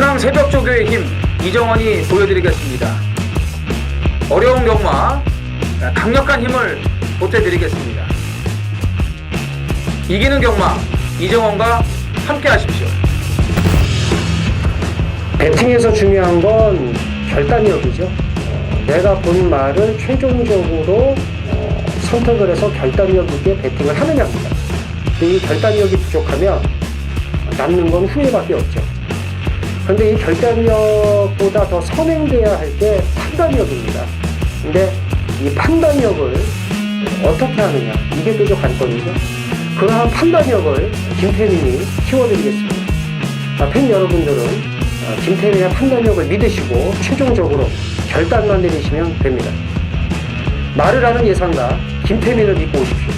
최강 새벽 조교의 힘 이정원이 보여드리겠습니다. 어려운 경마 강력한 힘을 보태드리겠습니다. 이기는 경마 이정원과 함께 하십시오. 배팅에서 중요한 건 결단력이죠. 내가 본 말을 최종적으로 선택을 해서 결단력 있게 배팅을 하느냐입니다. 근데 이 결단력이 부족하면 남는 건 후회밖에 없죠. 근데 이 결단력보다 더 선행돼야 할 게 판단력입니다. 근데 이 판단력을 어떻게 하느냐, 이게 또 관건이죠. 그러한 판단력을 김태민이 키워드리겠습니다. 팬 여러분들은 김태민의 판단력을 믿으시고 최종적으로 결단만 내리시면 됩니다. 말을 하는 예상가 김태민을 믿고 오십시오.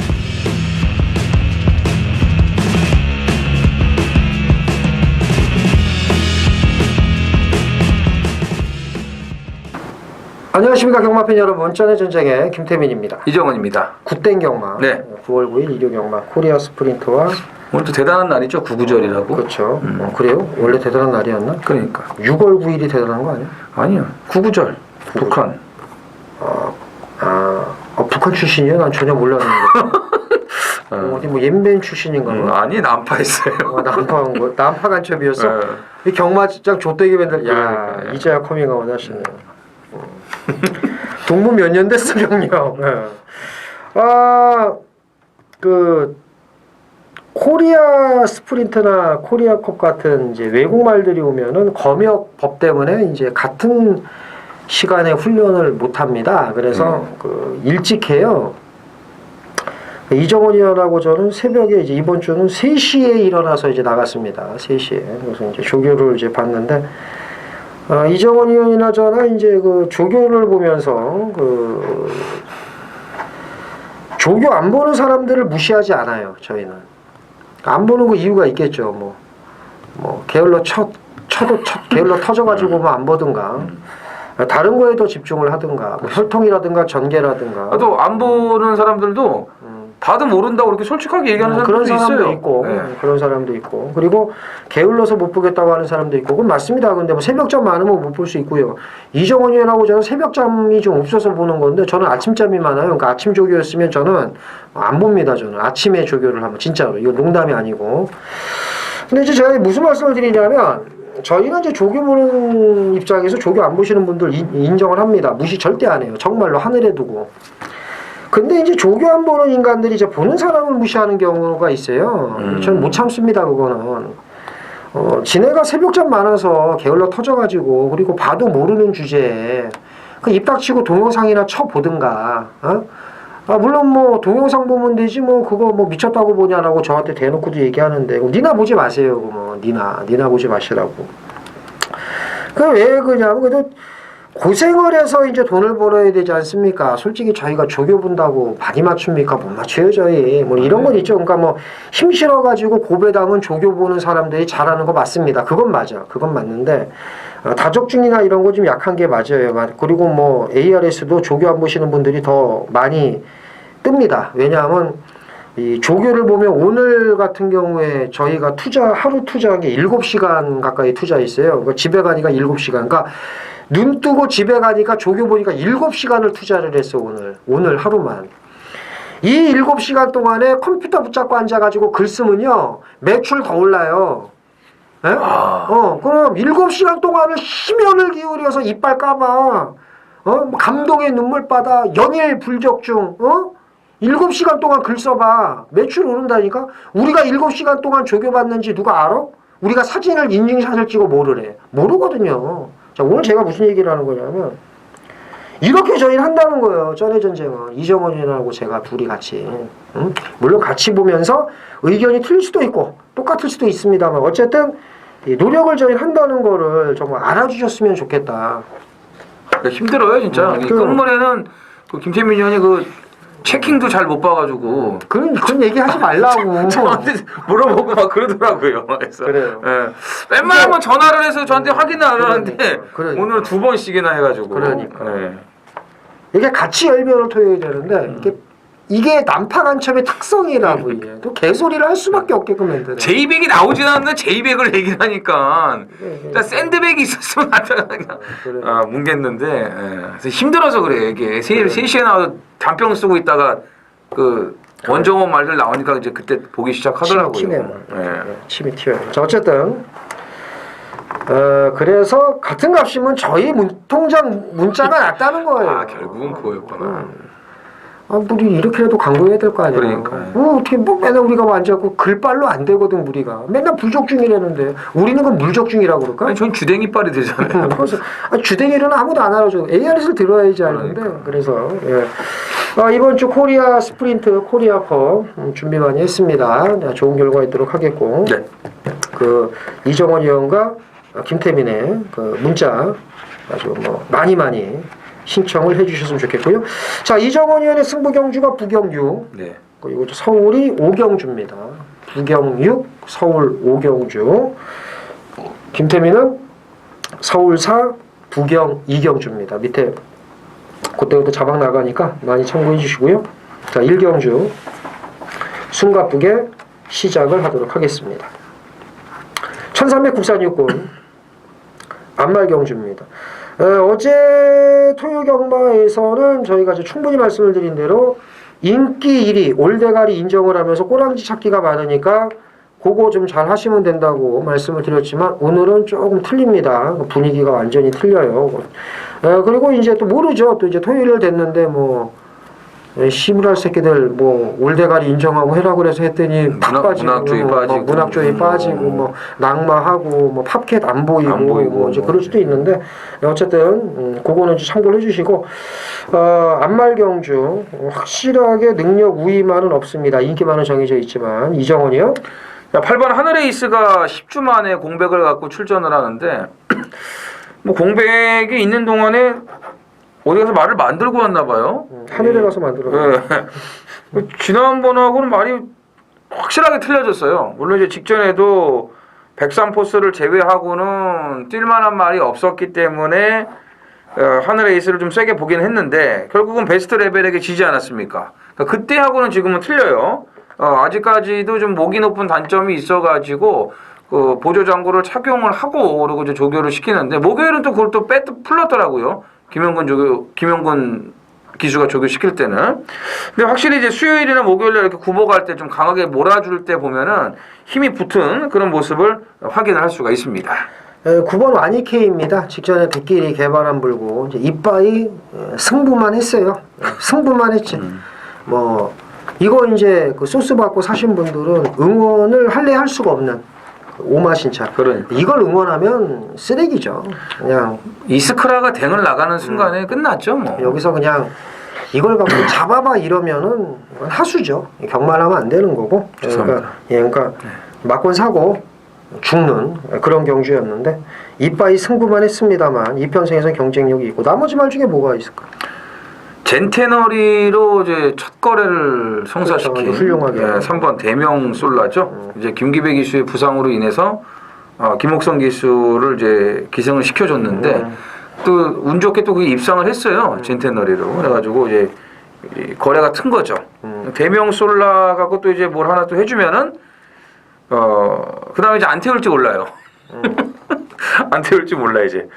안녕하십니까 경마팬 여러분, 쩐의 전쟁의 김태민입니다. 이정원입니다. 굿땡 경마, 네. 9월 9일 일요 경마 코리아 스프린트와 오늘도 대단한 날이죠. 구구절이라고. 그렇죠. 그래요? 원래 대단한 날이었나? 그러니까 6월 9일이 대단한 거 아니야? 아니요. 구구절. 북한. 북한 출신이요? 난 전혀 몰랐는데. 어디 뭐 옌벤 출신인가 봐. 아니 남파했어요. 남파 간첩이었어? 이 경마장 좆되게 맨날. 야, 이제야 커밍아웃 하시네. 동무 몇 년 됐어 경력. 코리아 스프린트나 코리아컵 같은 이제 외국 말들이 오면은 검역법 때문에 이제 같은 시간에 훈련을 못 합니다. 그래서 일찍 해요. 이정원이라고 저는 새벽에 이제 이번 주는 3시에 일어나서 이제 나갔습니다. 3시에. 그래서 이제 조교를 이제 봤는데, 이정원 의원이나 저나 이제 그 조교를 보면서 조교 안 보는 사람들을 무시하지 않아요. 저희는 안 보는 거 이유가 있겠죠. 뭐 게을러 게을러 터져가지고 뭐 안 보든가. 다른 거에 더 집중을 하든가, 뭐 혈통이라든가 전개라든가. 또 안 보는 사람들도 봐도 모른다고 그렇게 솔직하게 얘기하는 사람들도 그런 사람도 있어요. 있고, 네. 그런 사람도 있고, 그리고 게을러서 못 보겠다고 하는 사람도 있고, 그건 맞습니다. 근데 뭐 새벽잠 많으면 못 볼 수 있고요. 이정원 의원하고 저는 새벽잠이 좀 없어서 보는 건데, 저는 아침잠이 많아요. 그러니까 아침 조교였으면 저는 안 봅니다. 저는 아침에 조교를 하면 진짜로 이거 농담이 아니고. 근데 이제 제가 무슨 말씀을 드리냐면, 저희는 이제 조교 보는 입장에서 조교 안 보시는 분들 인정을 합니다. 무시 절대 안 해요. 정말로 하늘에 두고. 근데 이제 조교 안 보는 인간들이 이제 보는 사람을 무시하는 경우가 있어요. 저는 못 참습니다, 그거는. 지네가 새벽잠 많아서 게을러 터져가지고, 그리고 봐도 모르는 주제에, 입 닥치고 동영상이나 쳐보든가, 물론 뭐 동영상 보면 되지 뭐 그거 뭐 미쳤다고 보냐라고 저한테 대놓고도 얘기하는데, 니나 보지 마세요, 뭐. 니나 보지 마시라고. 왜 그러냐면, 그래도 고생을 해서 이제 돈을 벌어야 되지 않습니까? 솔직히 저희가 조교 본다고 많이 맞춥니까? 못 맞춰요, 저희. 뭐 이런 건 있죠. 그러니까 뭐 힘 실어가지고 고배 담은 조교 보는 사람들이 잘하는 거 맞습니다. 그건 맞아. 그건 맞는데, 다적중이나 이런 거 좀 약한 게 맞아요. 그리고 뭐 ARS도 조교 안 보시는 분들이 더 많이 뜹니다. 왜냐하면 이 조교를 보면 오늘 같은 경우에 저희가 하루 투자한 게 7시간 가까이 투자했어요. 그러니까 집에 가니까 7시간. 그러니까 눈 뜨고 집에 가니까 조교 보니까 7시간을 투자를 했어, 오늘 하루만. 이 7시간 동안에 컴퓨터 붙잡고 앉아가지고 글 쓰면요, 매출 더 올라요. 예? 그럼 7시간 동안을 심혈을 기울여서 이빨 까봐. 뭐 감동의 눈물바다, 연일 불격중, 7시간 동안 글 써봐. 매출 오른다니까? 우리가 7시간 동안 조교 받는지 누가 알아? 우리가 사진을 인증샷을 찍어 모르래. 모르거든요. 자, 오늘 제가 무슨 얘기를 하는 거냐면, 이렇게 저희는 한다는 거예요. 쩐의 전쟁은. 이정원이라고 제가 둘이 같이. 물론 같이 보면서 의견이 틀릴 수도 있고, 똑같을 수도 있습니다만, 어쨌든, 노력을 저희는 한다는 거를 정말 알아주셨으면 좋겠다. 힘들어요, 진짜. 끝물에는 김태민 의원이 체킹도 잘 못 봐가지고. 그런 얘기 하지 말라고. 저한테 물어보고 막 그러더라고요. 그래서. 그래요. 예. 웬만하면 전화를 해서 저한테 확인을 안 하는데, 그러니까. 오늘 2번씩이나 해가지고. 그러니까. 네. 이게 같이 열변을 토해야 되는데, 이게 이게 난파 간첩의 특성이라고 이게 또 개소리를 할 수밖에 없게끔 만드네. 제이백이 나오진 않는데 제이백을 얘기를 하니까 일단 샌드백이 있었으면 나타나 그냥 뭉갰는데 그래서 힘들어서 그래 이게 3시에 나와서 단병 쓰고 있다가 그 원정원 말들 나오니까 이제 그때 보기 시작하더라고요. 침이 튀네. 침이 튀어요. 자 어쨌든 그래서 같은 값이면 저희 통장 문자가 낫다는 거예요. 아 결국은 그거였구나. 우리 이렇게라도 광고해야 될 거 아니에요. 그러니까. 어떻게 뭐 맨날 우리가 앉아갖고 글빨로 안 되거든 우리가. 맨날 불적중이라는데 우리는 그건 물적중이라고 그럴까? 아니 전 주댕이빨이 되잖아요. 그래서 주댕이로는 아무도 안 알아줘. ARS를 들어야지 하는데 그래서 이번 주 코리아 스프린트 코리아컵 준비 많이 했습니다. 좋은 결과 있도록 하겠고 네. 그 이정원 의원과 김태민의 그 문자 아주 뭐 많이 신청을 해주셨으면 좋겠고요. 자 이정원 의원의 승부 경주가 부경주 네. 그리고 서울이 오경주입니다. 부경 6, 서울 오경주. 김태민은 서울 4, 부경 2경주입니다. 밑에 그때부터 자막 나가니까 많이 참고해 주시고요. 자 1경주 숨가쁘게 시작을 하도록 하겠습니다. 1300 국산육군 안말경주입니다. 어제 토요 경마에서는 저희가 이제 충분히 말씀을 드린 대로 인기 1위 올대가리 인정을 하면서 꼬랑지 찾기가 많으니까 그거 좀 잘 하시면 된다고 말씀을 드렸지만 오늘은 조금 틀립니다. 분위기가 완전히 틀려요. 그리고 이제 또 모르죠. 또 이제 토요일 됐는데 뭐 시무랄 새끼들 뭐 올대가리 인정하고 해라 그래서 했더니 문학조이 빠지고 문학조이 빠지고 뭐 낙마하고 뭐 팝캣 안 보이고 뭐 이제 그럴 수도 있는데 어쨌든 그거는 좀 참고를 해주시고 안말경주 확실하게 능력 우위만은 없습니다. 인기만은 정해져 있지만 이정원이요. 8번 하늘에이스가 10주 만에 공백을 갖고 출전을 하는데 뭐 공백이 있는 동안에 어디 가서 말을 만들고 왔나 봐요. 하늘에 가서 만들었어요. 네. 지난번하고는 말이 확실하게 틀려졌어요. 물론 이제 직전에도 백삼포스를 제외하고는 뛸만한 말이 없었기 때문에 하늘의 에이스를 좀 세게 보긴 했는데 결국은 베스트 레벨에게 지지 않았습니까? 그러니까 그때하고는 지금은 틀려요. 아직까지도 좀 목이 높은 단점이 있어가지고 그 보조 장구를 착용을 하고 그리고 이제 조교를 시키는데 목요일은 또 그걸 또 풀렸더라고요. 김영근 기수가 조교시킬 때는. 근데 확실히 이제 수요일이나 목요일에 이렇게 구보갈 때 좀 강하게 몰아줄 때 보면은 힘이 붙은 그런 모습을 확인을 할 수가 있습니다. 9번 와니케이입니다. 직전에 빗길이 개바람 불고 이제 이빠이 승부만 했어요. 승부만 했지. 뭐 이거 이제 그 소스 받고 사신 분들은 응원을 할 수가 없는 오마신차. 그러니까. 이걸 응원하면 쓰레기죠. 그냥 이스크라가 댕을 나가는 순간에 끝났죠. 뭐. 여기서 그냥 이걸 갖고 잡아봐 이러면은 하수죠. 경마하면 안 되는 거고. 그러니까 맞건 사고 죽는 그런 경주였는데 이빠이 승부만 했습니다만 이 편승에서 경쟁력이 있고 나머지 말 중에 뭐가 있을까? 젠테너리로 이제 첫 거래를 성사시킨 그렇죠. 훌륭하게 3번 대명 솔라죠. 이제 김기배 기수의 부상으로 인해서 김옥성 기수를 이제 기승을 시켜줬는데 또 운 좋게 또 그게 입상을 했어요. 젠테너리로. 그래가지고 이제 거래가 튼 거죠. 대명 솔라 갖고 또 이제 뭘 하나 또 해주면은 그다음에 이제 안 태울지 몰라요. 안 태울지 몰라 이제.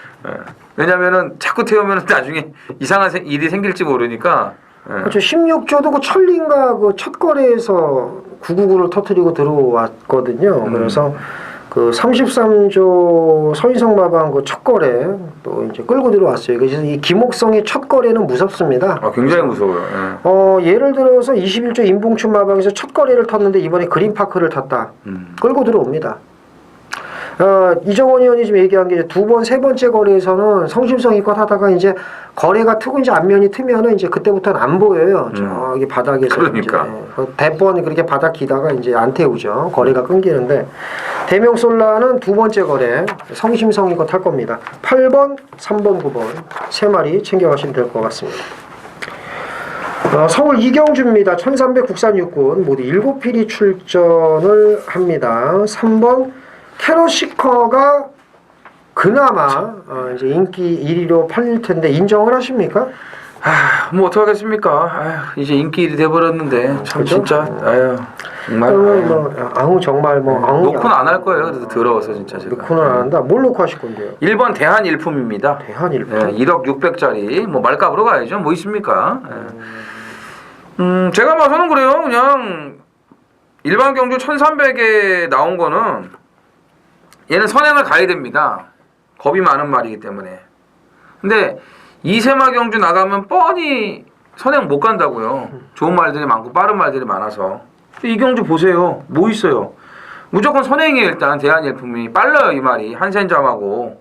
왜냐면은 자꾸 태우면 나중에 이상한 일이 생길지 모르니까. 그렇죠. 16조도 그 천린가 그 첫 거래에서 999를 터뜨리고 들어왔거든요. 그래서 그 33조 서인성 마방 그 첫 거래 또 이제 끌고 들어왔어요. 그래서 이 김옥성의 첫 거래는 무섭습니다. 굉장히 무서워요. 예를 들어서 21조 임봉춘 마방에서 첫 거래를 탔는데 이번에 그린파크를 탔다. 끌고 들어옵니다. 이정원 의원이 지금 얘기한 게 두 번, 세 번째 거래에서는 성심성의껏 하다가 이제 거래가 트고 이제 앞면이 트면은 이제 그때부터는 안 보여요. 저기 바닥에서. 그러니까. 이제 대번 그렇게 바닥 기다가 이제 안 태우죠. 거래가 끊기는데. 대명솔라는 두 번째 거래 성심성의껏 할 겁니다. 8번, 3번, 9번 세 마리 챙겨가시면 될 것 같습니다. 서울 이경주입니다. 1300 국산육군 모두 7필이 출전을 합니다. 3번 캐로시커가 그나마 이제 인기 1위로 팔릴 텐데 인정을 하십니까? 뭐 어떡하겠습니까? 이제 인기일이 돼버렸는데 참 그죠? 진짜 정말 그러면 뭐 아우 정말 뭐 아우 놓고는 안 할 거예요. 그래서 더러워서 진짜 제가. 놓고는 안 한다. 뭘 놓고 하실 건데요? 1번 대한일품입니다. 대한일품. 1억 600짜리 뭐 말값으로 가야죠. 뭐 있습니까? 제가 봐서는 그래요. 그냥 일반 경주 1300에 나온 거는 얘는 선행을 가야 됩니다. 겁이 많은 말이기 때문에. 근데 이세마 경주 나가면 뻔히 선행 못 간다고요. 좋은 말들이 많고 빠른 말들이 많아서. 이 경주 보세요. 뭐 있어요? 무조건 선행이에요. 일단 대한일품이 빨라요. 이 말이 한센잠하고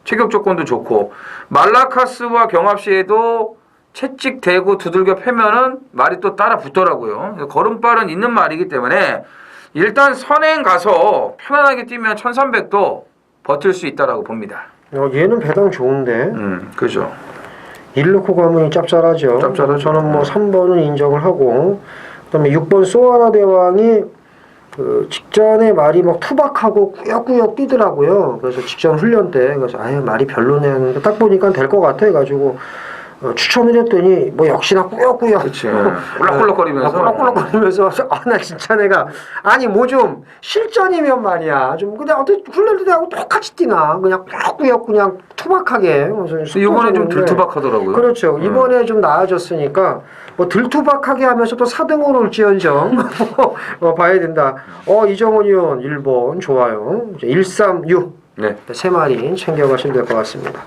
체격 조건도 좋고 말라카스와 경합시에도 채찍 대고 두들겨 패면은 말이 또 따라 붙더라고요. 걸음발은 있는 말이기 때문에 일단 선행 가서 편안하게 뛰면 1300도 버틸 수 있다라고 봅니다. 얘는 배당 좋은데. 그죠. 1 넣고 가면 짭짤하죠. 짭짤하죠. 저는 뭐 3번은 인정을 하고, 그다음에 6번 소아라 대왕이 그 직전에 말이 막 투박하고 꾸역꾸역 뛰더라고요. 그래서 직전 훈련 때 그래서 말이 별로네 했는데 딱 보니까 될 것 같아 가지고 추천을 했더니 뭐 역시나 꾸역꾸역. 그렇지. 꿀럭꿀럭거리면서. 꿀럭꿀럭거리면서 나 진짜 내가 아니 뭐 좀 실전이면 말이야 좀 그냥 어떻게 훈련 때하고 똑같이 뛰나 그냥 꾸역꾸역 그냥 투박하게. 이번에 좀 들투박하더라고요. 그렇죠. 이번에 좀 나아졌으니까 뭐 들투박하게 하면서 또 4등으로 올지언정 봐야 된다. 이정원 의원 1번 좋아요. 136 네. 3마리 챙겨가시면 될 것 같습니다.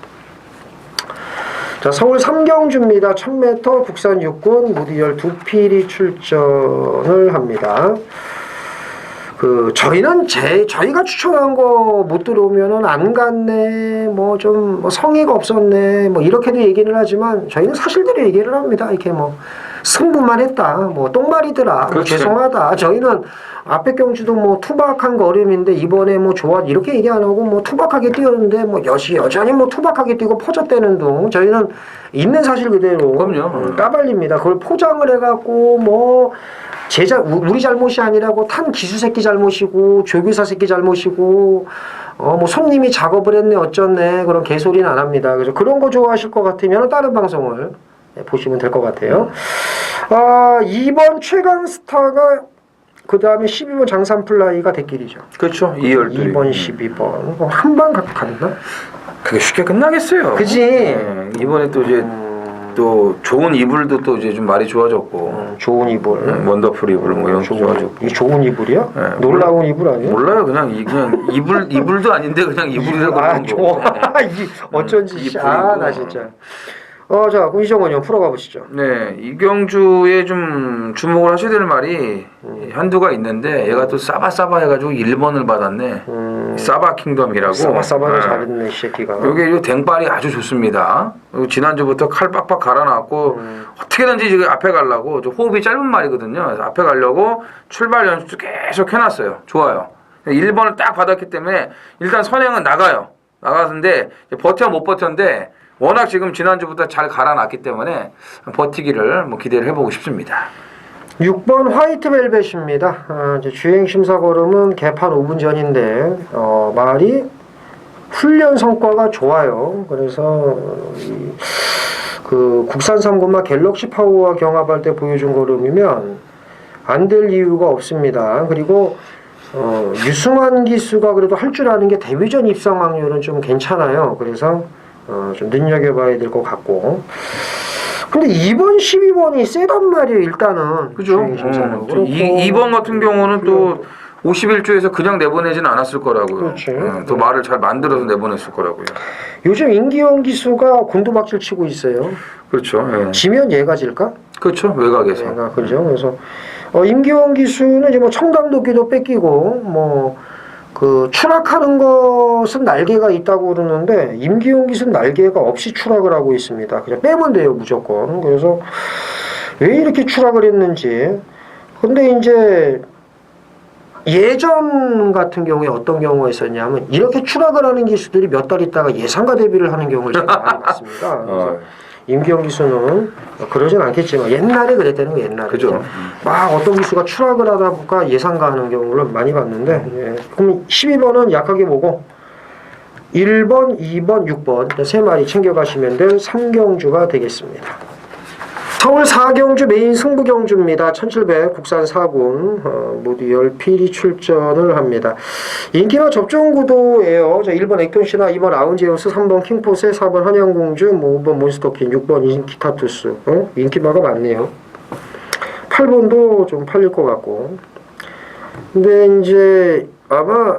자, 서울 삼경주입니다. 1000m 국산 육군 무디열 2필이 출전을 합니다. 저희는 저희가 추천한 거 못 들어오면은 안 갔네, 뭐 좀 성의가 없었네, 뭐 이렇게도 얘기를 하지만 저희는 사실대로 얘기를 합니다. 이렇게 뭐 승부만 했다, 뭐 똥말이더라, 뭐 죄송하다. 저희는 앞에 경주도 뭐 투박한 걸음인데 이번에 뭐 좋아 이렇게 얘기 안 하고 뭐 투박하게 뛰었는데 뭐 여전히 뭐 투박하게 뛰고 퍼졌다는 둥 저희는 있는 사실 그대로 까발립니다. 그걸 포장을 해갖고 뭐 우리 잘못이 아니라고 탄 기수 새끼 잘못이고 조교사 새끼 잘못이고 뭐 손님이 작업을 했네 어쩌네 그런 개소리는 안 합니다. 그래서 그런 거 좋아하실 것 같으면 다른 방송을 보시면 될 것 같아요. 2번 최강스타가 그 다음에 12번 장산플라이가 대길이죠. 그렇죠. 2번 12번 한 방 갔나? 그게 쉽게 끝나겠어요. 그지? 네, 이번에 또 이제 또 좋은 이불도 또 이제 좀 말이 좋아졌고 좋은 이불, 원더풀 이불 뭐 이런 거 좋아졌고. 이 좋은 이불이야? 네, 놀라운 이불 아니야? 몰라요. 그냥 이불도 아닌데 그냥 이불이라고 그러는 좋아. 거고. 어쩐지 나 진짜. 자, 그럼 이정원 형 풀어가 보시죠. 네, 이경주에 좀 주목을 하셔야 될 말이 한두가 있는데 얘가 또 싸바싸바 해가지고 1번을 받았네. 싸바 킹덤이라고. 싸바싸바를 잘했네 이 새끼가. 여기 이 댕발이 아주 좋습니다. 그리고 지난주부터 칼 빡빡 갈아놨고 어떻게든지 지금 앞에 가려고 호흡이 짧은 말이거든요. 그래서 앞에 가려고 출발 연습도 계속 해놨어요. 좋아요. 1번을 딱 받았기 때문에 일단 선행은 나가는데 버텨 못 버텼는데 워낙 지금 지난주부터 잘 갈아놨기 때문에 버티기를 뭐 기대를 해보고 싶습니다. 6번 화이트벨벳입니다. 이제 주행심사 걸음은 개판 5분 전인데 말이 훈련 성과가 좋아요. 그래서 그 국산 3군마 갤럭시 파워와 경합할 때 보여준 걸음이면 안 될 이유가 없습니다. 그리고 유승환 기수가 그래도 할 줄 아는 게 데뷔전 입상 확률은 좀 괜찮아요. 그래서 좀 눈여겨봐야 될 것 같고. 근데 2번, 12번이 세단 말이에요, 일단은. 그죠? 2번 같은 경우는 또 51조에서 그냥 내보내지는 않았을 거라고요. 그렇지. 또 말을 잘 만들어서 내보냈을 거라고요. 요즘 임기영 기수가 곤두박질 치고 있어요. 그렇죠. 예. 지면 얘가 질까? 그렇죠. 외곽에서. 얘가, 그죠? 그래서, 임기영 기수는 이제 뭐 청담도끼도 뺏기고, 추락하는 것은 날개가 있다고 그러는데 임기용 기수는 날개가 없이 추락을 하고 있습니다. 그냥 빼면 돼요 무조건. 그래서 왜 이렇게 추락을 했는지. 근데 이제 예전 같은 경우에 어떤 경우가 있었냐면 이렇게 추락을 하는 기수들이 몇 달 있다가 예상과 대비를 하는 경우를 제가 많이 봤습니다. 그래서 임기영 기수는 그러진 않겠지만 옛날에 그랬다는 거 옛날에. 그죠. 막 어떤 기수가 추락을 하다 보니까 예상가 하는 경우를 많이 봤는데 그럼 12번은 약하게 보고 1번, 2번, 6번 세 마리 챙겨가시면 될 삼경주가 되겠습니다. 서울 4경주 메인 승부 경주입니다. 1700 국산 4군 모두 열필이 출전을 합니다. 인기가 접종 구도예요. 1번 액톤시나 2번 아운제우스 3번 킹포세 4번 한양공주 5번 몬스터킨 6번 인기타투스 인기마가 많네요. 8번도 좀 팔릴 것 같고 근데 이제 아마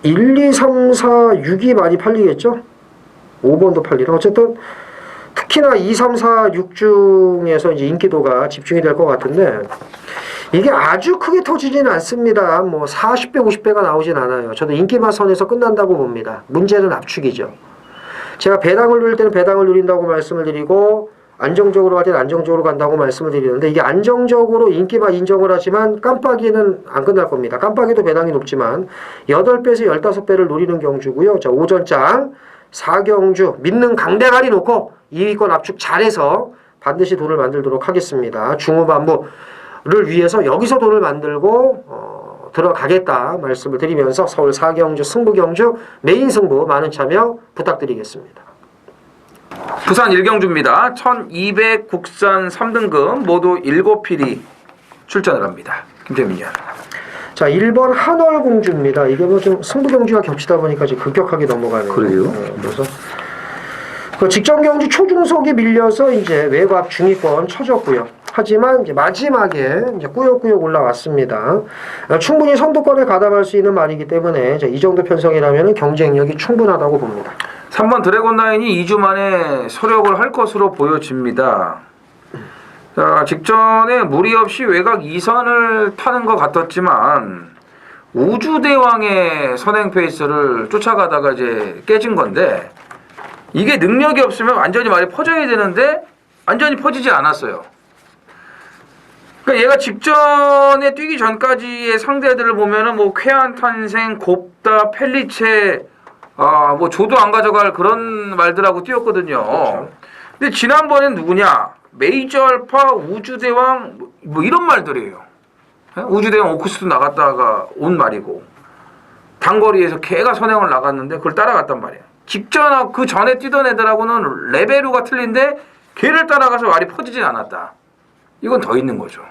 1, 2, 3, 4, 6이 많이 팔리겠죠? 5번도 팔리나? 어쨌든 특히나 2, 3, 4, 6 중에서 이제 인기도가 집중이 될 것 같은데 이게 아주 크게 터지지는 않습니다. 뭐 40배, 50배가 나오진 않아요. 저도 인기만 선에서 끝난다고 봅니다. 문제는 압축이죠. 제가 배당을 누릴 때는 배당을 누린다고 말씀을 드리고 안정적으로 갈 때는 안정적으로 간다고 말씀을 드리는데 이게 안정적으로 인기만 인정을 하지만 깜빡이는 안 끝날 겁니다. 깜빡이도 배당이 높지만 8배에서 15배를 노리는 경주고요. 자, 오전장 4경주 믿는 강대가리 놓고 2위권 압축 잘해서 반드시 돈을 만들도록 하겠습니다. 중후반부를 위해서 여기서 돈을 만들고 들어가겠다 말씀을 드리면서 서울 4경주 승부경주 메인 승부 많은 참여 부탁드리겠습니다. 부산 1경주입니다. 1200 국산 3등급 모두 7필이 출전을 합니다. 김태민 위원. 자, 1번 한월공주입니다. 이게 뭐 좀 승부경주가 겹치다 보니까 지금 급격하게 넘어가네요. 그래요? 그래서 그 직전 경주 초중속이 밀려서 이제 외곽 중위권 쳐졌고요. 하지만 이제 마지막에 이제 꾸역꾸역 올라왔습니다. 충분히 선두권에 가담할 수 있는 말이기 때문에 이 정도 편성이라면 경쟁력이 충분하다고 봅니다. 3번 드래곤라인이 2주 만에 서력을 할 것으로 보여집니다. 자, 직전에 무리 없이 외곽 2선을 타는 것 같았지만 우주대왕의 선행 페이스를 쫓아가다가 이제 깨진 건데 이게 능력이 없으면 완전히 말이 퍼져야 되는데 완전히 퍼지지 않았어요. 그러니까 얘가 직전에 뛰기 전까지의 상대들을 보면은 뭐 쾌한탄생, 곱다, 펠리체, 뭐 조도 안 가져갈 그런 말들하고 뛰었거든요. 그렇죠. 근데 지난번엔 누구냐? 메이저 알파, 우주대왕 뭐 이런 말들이에요. 우주대왕 오쿠스도 나갔다가 온 말이고 단거리에서 걔가 선행을 나갔는데 그걸 따라갔단 말이에요. 직전 그 전에 뛰던 애들하고는 레벨우가 틀린데 걔를 따라가서 말이 퍼지진 않았다. 이건 더 있는 거죠.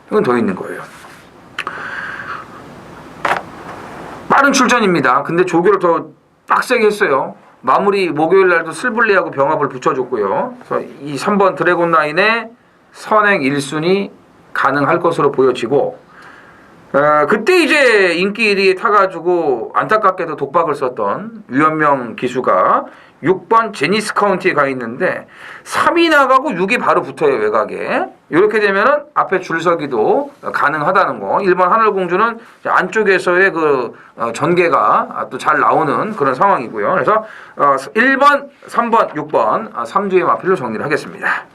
이건 더 있는 거예요. 빠른 출전입니다. 근데 조교를 더 빡세게 했어요. 마무리 목요일 날도 슬블리하고 병합을 붙여줬고요. 그래서 이 3번 드래곤 라인의 선행 1순위 가능할 것으로 보여지고 그때 이제 인기 1위에 타가지고 안타깝게도 독박을 썼던 유현명 기수가 6번 제니스 카운티에 가 있는데 3위 나가고 6위 바로 붙어요. 외곽에. 이렇게 되면은 앞에 줄서기도 가능하다는 거. 1번 하늘공주는 안쪽에서의 그 전개가 또 잘 나오는 그런 상황이고요. 그래서 1번, 3번, 6번 3주의 마필로 정리를 하겠습니다.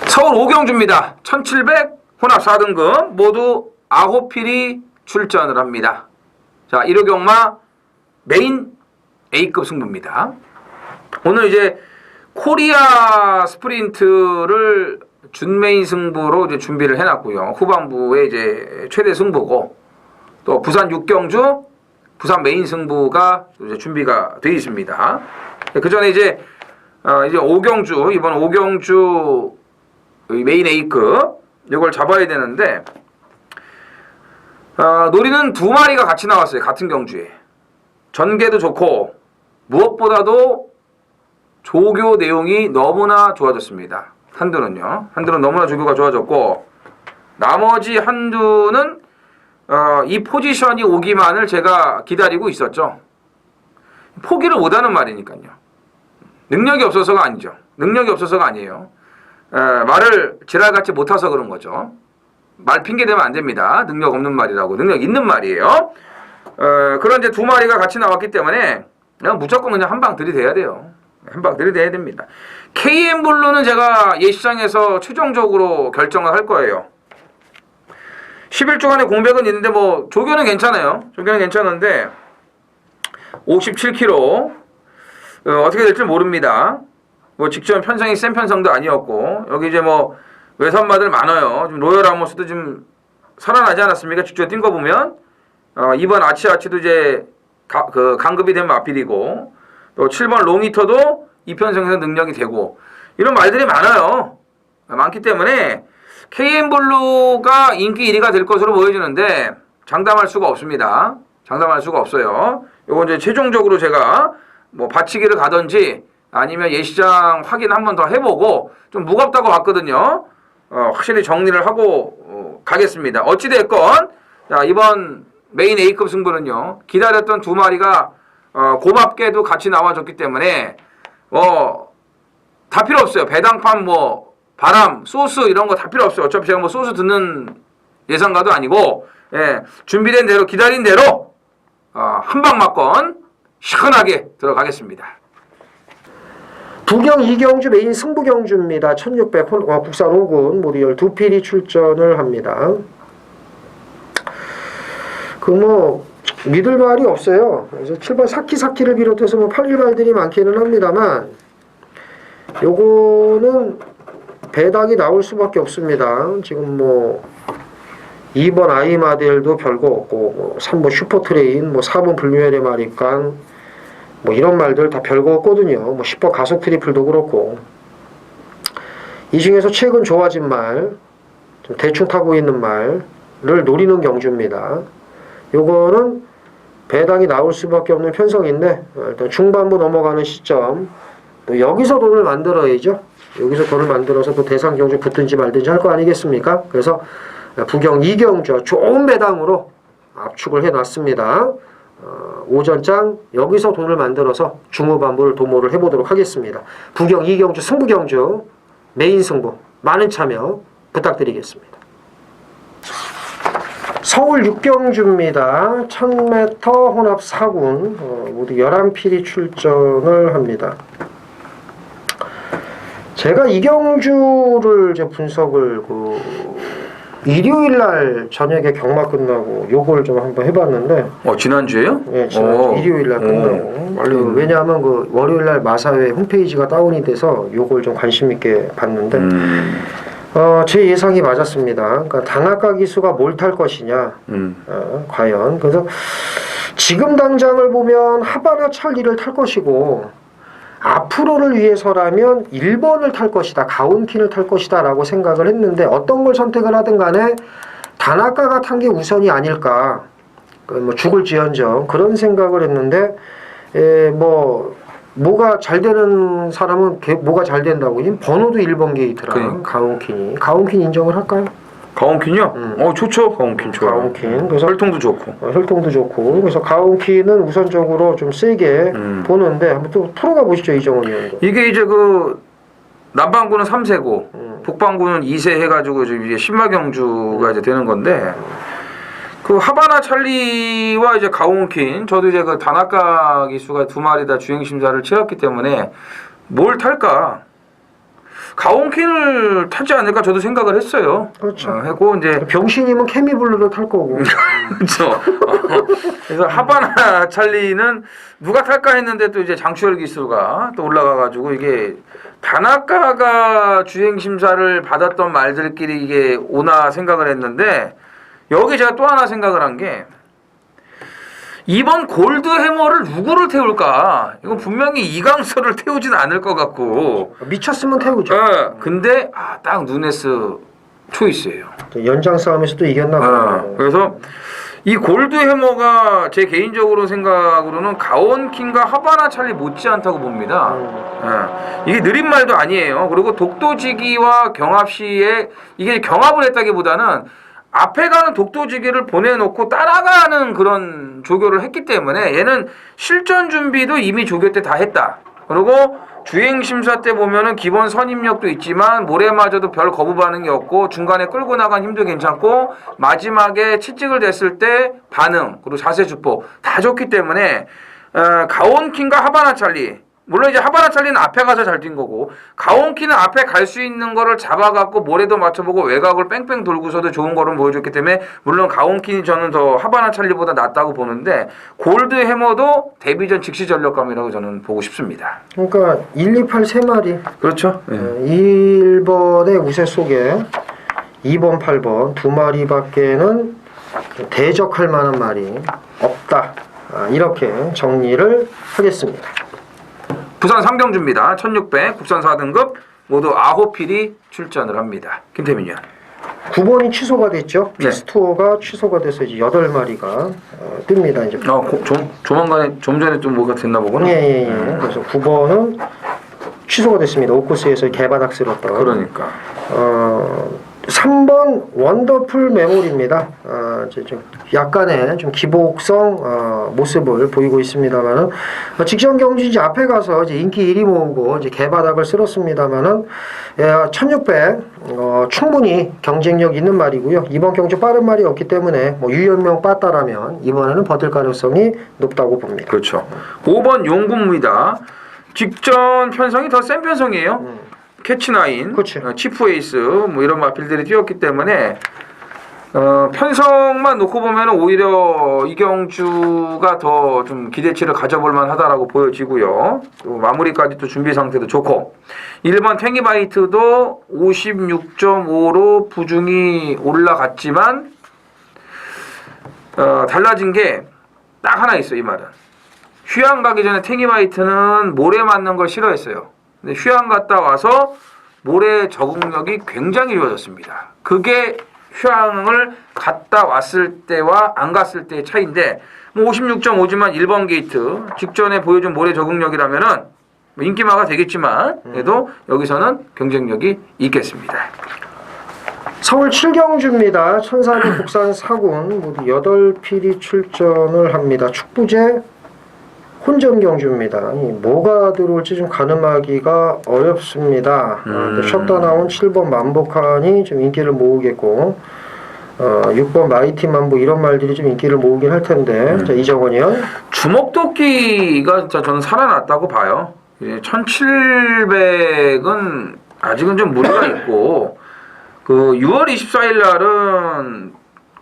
서울 5경주입니다. 1700 혼합 4등급 모두 9필이 출전을 합니다. 자, 1호 경마 메인 A급 승부입니다. 오늘 이제 코리아 스프린트를 준메인 승부로 이제 준비를 해놨고요. 후반부에 이제 최대 승부고 또 부산 6경주 부산 메인 승부가 이제 준비가 되어 있습니다. 그 전에 이제 5경주 이번 5경주 메인 A급 이걸 잡아야 되는데 노리는 2마리가 같이 나왔어요. 같은 경주에. 전개도 좋고 무엇보다도 조교 내용이 너무나 좋아졌습니다. 한두는요. 한두는 너무나 조교가 좋아졌고 나머지 한두는 이 포지션이 오기만을 제가 기다리고 있었죠. 포기를 못하는 말이니까요. 능력이 없어서가 아니죠. 능력이 없어서가 아니에요. 말을 지랄같이 못해서 그런 거죠. 말 핑계대면 안 됩니다. 능력 없는 말이라고. 능력 있는 말이에요. 그런 이제 2마리가 같이 나왔기 때문에 무조건 그냥 한 방 들이대야 돼요. 한 방 들이대야 됩니다. KM블루는 제가 예시장에서 최종적으로 결정을 할 거예요. 11주간의 공백은 있는데 뭐 조교는 괜찮아요. 조교는 괜찮은데 57kg 어떻게 될지 모릅니다. 뭐 직전 편성이 센 편성도 아니었고 여기 이제 뭐 외선마들 많아요. 지금 로열 아모스도 좀 살아나지 않았습니까? 직접 뛴 거 보면 이번 아치도 이제 강급이 된 마필이고 또 7번 롱히터도 이 편성에서 능력이 되고 이런 말들이 많아요. 많기 때문에 KM블루가 인기 1위가 될 것으로 보여지는데 장담할 수가 없습니다. 장담할 수가 없어요. 요거 이제 최종적으로 제가 뭐 받치기를 가든지 아니면 예시장 확인 한 번 더 해보고 좀 무겁다고 봤거든요. 확실히 정리를 하고 가겠습니다. 어찌됐건 자, 이번 메인 A급 승부는요. 기다렸던 두 마리가 고맙게도 같이 나와줬기 때문에 다 필요 없어요. 배당판 뭐 바람, 소스 이런 거 다 필요 없어요. 어차피 제가 뭐 소스 듣는 예상가도 아니고 준비된 대로 기다린 대로 한방막건 시원하게 들어가겠습니다. 부경 이경주 메인 승부 경주입니다. 1600 국산 5군 모두 12필이 출전을 합니다. 믿을 말이 없어요. 그래서 7번 사키사키를 비롯해서 8일발들이 많기는 합니다만 요거는 배당이 나올 수밖에 없습니다. 지금 2번 아이마델도 별거 없고 3번 슈퍼트레인 4번 불묘의 마리깡 이런 말들 다 별거 없거든요. 10번 가속 트리플도 그렇고 이 중에서 최근 좋아진 말 좀 대충 타고 있는 말을 노리는 경주입니다. 요거는 배당이 나올 수밖에 없는 편성인데 일단 중반부 넘어가는 시점 또 여기서 돈을 만들어야죠. 여기서 돈을 만들어서 또 대상 경주 붙든지 말든지 할 거 아니겠습니까? 그래서 부경 이경주 좋은 배당으로 압축을 해놨습니다. 오전장 여기서 돈을 만들어서 중후반부를 도모를 해보도록 하겠습니다. 부경 이경주 승부경주 메인 승부 많은 참여 부탁드리겠습니다. 서울 6경주입니다. 1000m 혼합 4군 모두 11필이 출전을 합니다. 제가 이 경주를 이제 분석을 일요일날 저녁에 경마 끝나고 요걸 좀 한번 해봤는데 지난주에요? 네, 지난주 일요일날 끝나고 왜냐하면 월요일날 마사회 홈페이지가 다운이 돼서 요걸 좀 관심 있게 봤는데 제 예상이 맞았습니다. 그러니까 당학가 기수가 뭘 탈 것이냐 과연 그래서 지금 당장을 보면 하바나 찰리를 탈 것이고 앞으로를 위해서라면 1번을 탈 것이다. 가온킨을 탈 것이다 라고 생각을 했는데 어떤 걸 선택을 하든 간에 단아까가 탄 게 우선이 아닐까. 죽을지언정 그런 생각을 했는데 뭐가 잘 되는 사람은 뭐가 잘 된다고. 번호도 1번 게이트라. 가온킨 인정을 할까요? 가온킨이요? 좋죠. 가온킨 좋아요. 가온킨. 그래서 혈통도 좋고. 혈통도 좋고. 그래서 가온킨은 우선적으로 좀 세게 보는데 한번 또 풀어가 보시죠, 이정원 의원도. 이게 이제 남반구는 3세고 북반구는 2세 해가지고 이제 신마경주가 이제 되는 건데 하바나 찰리와 이제 가온킨 저도 이제 단아까 기수가 두 마리 다 주행 심사를 치렀기 때문에 뭘 탈까? 가온킨을 타지 않을까 저도 생각을 했어요. 그렇죠. 하고 이제 병신이면 케미블루를 탈 거고. 그렇죠. 그래서 하바나 찰리는 누가 탈까 했는데 또 이제 장추열 기수가 또 올라가가지고 이게 단아까가 주행 심사를 받았던 말들끼리 이게 오나 생각을 했는데 여기 제가 또 하나 생각을 한 게 이번 골드 해머를 누구를 태울까? 이건 분명히 이강서를 태우진 않을 것 같고 미쳤으면 태우죠. 근데 딱 누네스 초이스예요. 연장 싸움에서 또 이겼나 봐요. 그래서 이 골드 해머가 제 개인적으로 생각으로는 가온킨과 하바나 찰리 못지않다고 봅니다. 이게 느린 말도 아니에요. 그리고 독도지기와 경합시에 이게 경합을 했다기보다는 앞에 가는 독도지기를 보내놓고 따라가는 그런 조교를 했기 때문에 얘는 실전 준비도 이미 조교 때 다 했다. 그리고 주행심사 때 보면은 기본 선임력도 있지만 모래마저도 별 거부 반응이 없고 중간에 끌고 나간 힘도 괜찮고 마지막에 채찍을 댔을 때 반응 그리고 자세 주포 다 좋기 때문에 가온킨과 하바나 찰리 물론 이제 하바나 찰리는 앞에 가서 잘 뛴 거고 가온키는 앞에 갈 수 있는 거를 잡아갖고 모래도 맞춰보고 외곽을 뺑뺑 돌고서도 좋은 거를 보여줬기 때문에 물론 가온키는 저는 더 하바나 찰리보다 낫다고 보는데 골드 해머도 데뷔전 즉시 전력감이라고 저는 보고 싶습니다. 그러니까 1, 2, 8 세 마리. 그렇죠. 1번의 우세 속에 2번, 8번 두 마리밖에는 대적할 만한 말이 없다. 이렇게 정리를 하겠습니다. 부산 3경주입니다. 1600 국산 4등급 모두 9필이 출전을 합니다. 김태민 위원. 9번이 취소가 됐죠. 네. 피스투어가 취소가 돼서 이제 8마리가 뜹니다. 이제. 조만간에 좀 전에 좀 뭐가 됐나 보구나. 예. 그래서 9번은 취소가 됐습니다. 오코스에서 개바닥스럽던. 그러니까. 3번 원더풀 메모리입니다. 이제 좀 약간의 좀 기복성 모습을 보이고 있습니다만은 직전 경주 이제 앞에 가서 이제 인기 1위 모으고 이제 개바닥을 쓸었습니다만은 1600 충분히 경쟁력 있는 말이고요. 이번 경주 빠른 말이 없기 때문에 뭐 유연명 빠따라면 이번에는 버틸 가능성이 높다고 봅니다. 그렇죠. 5번 용군무이다. 직전 편성이 더 센 편성이에요. 캐치나인, 그렇죠. 치프에이스 뭐 이런 마필들이 뛰었기 때문에 편성만 놓고 보면 오히려 이경주가 더 좀 기대치를 가져볼 만하다라고 보여지고요. 또 마무리까지 또 준비 상태도 좋고 1번 탱기바이트도 56.5로 부중이 올라갔지만 달라진 게 딱 하나 있어요. 이 말은 휴양 가기 전에 탱기바이트는 모래 맞는 걸 싫어했어요. 근데 휴양 갔다 와서 모래 적응력이 굉장히 좋아졌습니다. 그게 휴양을 갔다 왔을 때와 안 갔을 때의 차이인데 뭐 56.5지만 1번 게이트 직전에 보여준 모래 적응력이라면은 뭐 인기마가 되겠지만 그래도 여기서는 경쟁력이 있겠습니다. 서울 7경주입니다. 1400 국산 4군 모두 8필이 출전을 합니다. 축부제 혼전 경주입니다. 뭐가 들어올지 좀 가늠하기가 어렵습니다. 쉬었다 나온 7번 만복한이 좀 인기를 모으겠고 6번 마이티 만보 이런 말들이 좀 인기를 모으긴 할 텐데 자, 이정원이요. 주먹도끼가 저는 살아났다고 봐요. 1700은 아직은 좀 무리가 있고 그 6월 24일 날은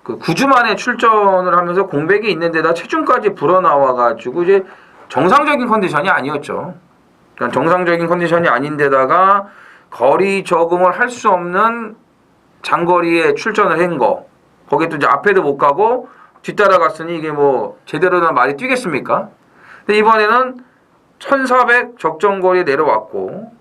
그 9주 만에 출전을 하면서 공백이 있는 데다 체중까지 불어나와가지고 이제 정상적인 컨디션이 아니었죠. 그러니까 정상적인 컨디션이 아닌데다가 거리 적응을 할 수 없는 장거리에 출전을 한 거. 거기에 또 이제 앞에도 못 가고 뒤따라갔으니 이게 뭐 제대로 된 말이 뛰겠습니까? 근데 이번에는 1400 적정거리에 내려왔고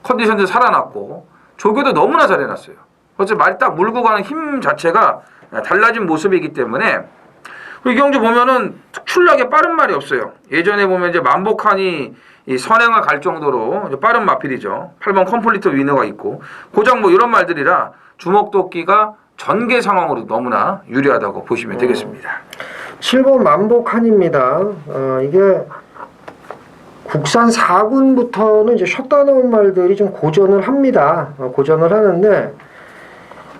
컨디션도 살아났고 조교도 너무나 잘해놨어요. 어째 말이 딱 물고 가는 힘 자체가 달라진 모습이기 때문에 이 경주 보면은 특출나게 빠른 말이 없어요. 예전에 보면 이제 만복한이 이 선행을 갈 정도로 빠른 마필이죠. 8번 컴플리트 위너가 있고 고장 뭐 이런 말들이라 주먹도끼가 전개 상황으로 너무나 유리하다고 보시면 되겠습니다. 7번 만복한입니다. 이게 국산 4군부터는 이제 쉬었다 나온 말들이 좀 고전을 합니다. 고전을 하는데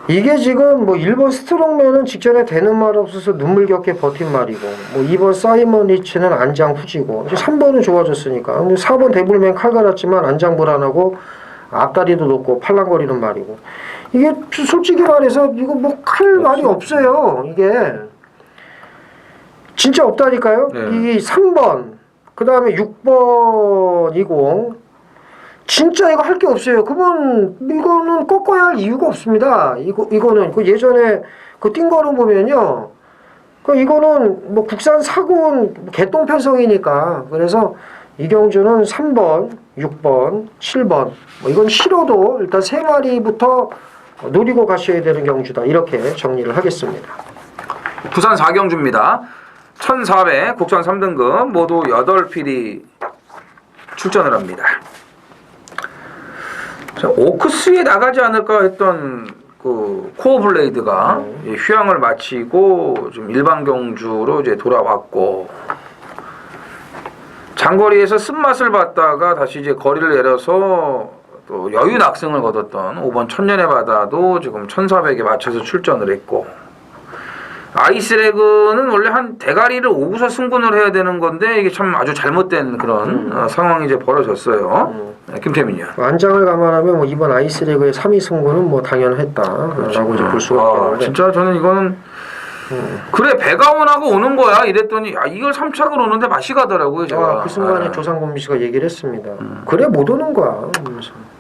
이게 지금 뭐 1번 스트롱맨은 직전에 되는 말 없어서 눈물겹게 버틴 말이고 뭐 2번 사이먼 리치는 안장 후지고 이제 3번은 좋아졌으니까 4번 데블맨 칼 갈았지만 안장 불안하고 앞다리도 높고 팔랑거리는 말이고 이게 솔직히 말해서 이거 뭐 칼 말이 없어요. 이게 진짜 없다니까요. 네. 이 3번 그 다음에 6번이고 진짜 이거 할 게 없어요. 이거는 꺾어야 할 이유가 없습니다. 이거는 그 예전에 그 띵거로 보면요. 이거는 뭐 국산 4군 개똥 편성이니까 그래서 이경주는 3번, 6번, 7번 뭐 이건 싫어도 일단 3마리부터 노리고 가셔야 되는 경주다. 이렇게 정리를 하겠습니다. 부산 4경주입니다. 1400 국산 3등급 모두 8필이 출전을 합니다. 자, 오크스에 나가지 않을까 했던 그 코어 블레이드가 휴양을 마치고 좀 일반 경주로 이제 돌아왔고 장거리에서 쓴맛을 봤다가 다시 이제 거리를 내려서 또 여유 낙승을 거뒀던 5번 천년의 바다도 지금 1400에 맞춰서 출전을 했고 아이스레그는 원래 한 대가리를 오고서 승군을 해야 되는 건데 이게 참 아주 잘못된 그런 상황이 이제 벌어졌어요. 김태민이요. 안장을 감안하면 뭐 이번 아이스레그의 3위 승부는 뭐 당연했다라고 이제 볼 수가 없는데 진짜 저는 이거는 그래 배가원하고 오는 거야 이랬더니 이걸 3착을 오는데 맛이 가더라고요. 제가. 그 순간에 조상범 씨가 얘기를 했습니다. 그래 못 오는 거야.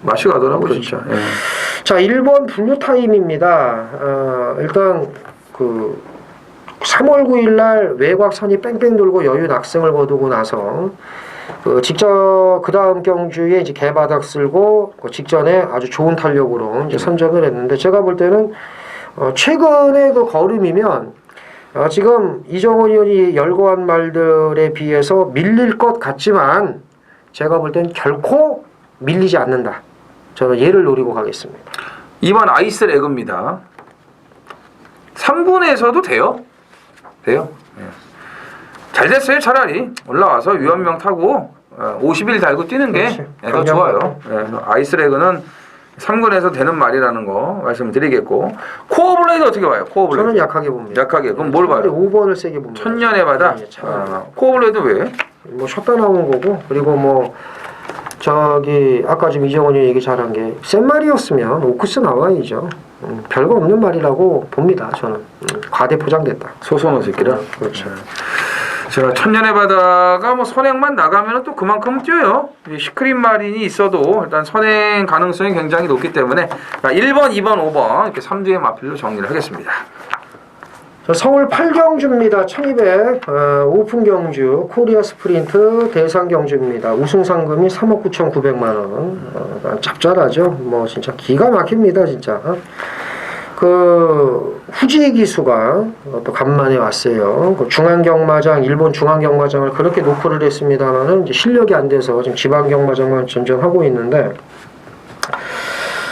맛이 가더라고요. 그렇죠. 진짜. 예. 자 1번 블루 타임입니다. 일단 그 3월 9일 날 외곽선이 뺑뺑 돌고 여유 낙승을 거두고 나서 직전 그 다음 경주에 이제 개바닥 쓸고 그 직전에 아주 좋은 탄력으로 이제 선정을 했는데 제가 볼 때는 최근의 그 걸음이면 지금 이정원 의원이 열거한 말들에 비해서 밀릴 것 같지만 제가 볼 땐 결코 밀리지 않는다. 저는 얘를 노리고 가겠습니다. 2번 아이스레그입니다. 3군에서도 돼요. 돼요. 예. 잘 됐어요. 차라리 올라와서 위원명 타고 50일 달고 뛰는 게 더 좋아요. 예. 아이스레그는 3군에서 되는 말이라는 거 말씀을 드리겠고 코어블레이드 어떻게 봐요? 코어블레이드. 저는 약하게 봅니다. 약하게. 그럼 뭘 봐요? 5번을 세게 봅니다. 천년의 바다. 네, 차라리. 코어블레이드 왜? 뭐 쉬었다 나온 거고 그리고 뭐 저기 아까 지금 이정원이 얘기 잘한 게 센 말이었으면 오크스 나와야죠. 별거 없는 말이라고 봅니다. 저는 과대 포장됐다. 소선호 새끼라. 그렇죠. 제가 천년의 바다가 뭐 선행만 나가면 또 그만큼 뛰어요. 시크릿 마린이 있어도 일단 선행 가능성이 굉장히 높기 때문에 1번, 2번, 5번 이렇게 3두의 마필로 정리를 하겠습니다. 자, 서울 8경주입니다. 1200 오픈 경주 코리아 스프린트 대상 경주입니다. 우승 상금이 3억 9,900만 원. 짭짤하죠. 뭐 진짜 기가 막힙니다. 진짜. 그 후지 기수가 또 간만에 왔어요. 그 중앙경마장 일본 중앙경마장을 그렇게 노크를 했습니다만은 이제 실력이 안 돼서 지금 지방경마장만 전전하고 있는데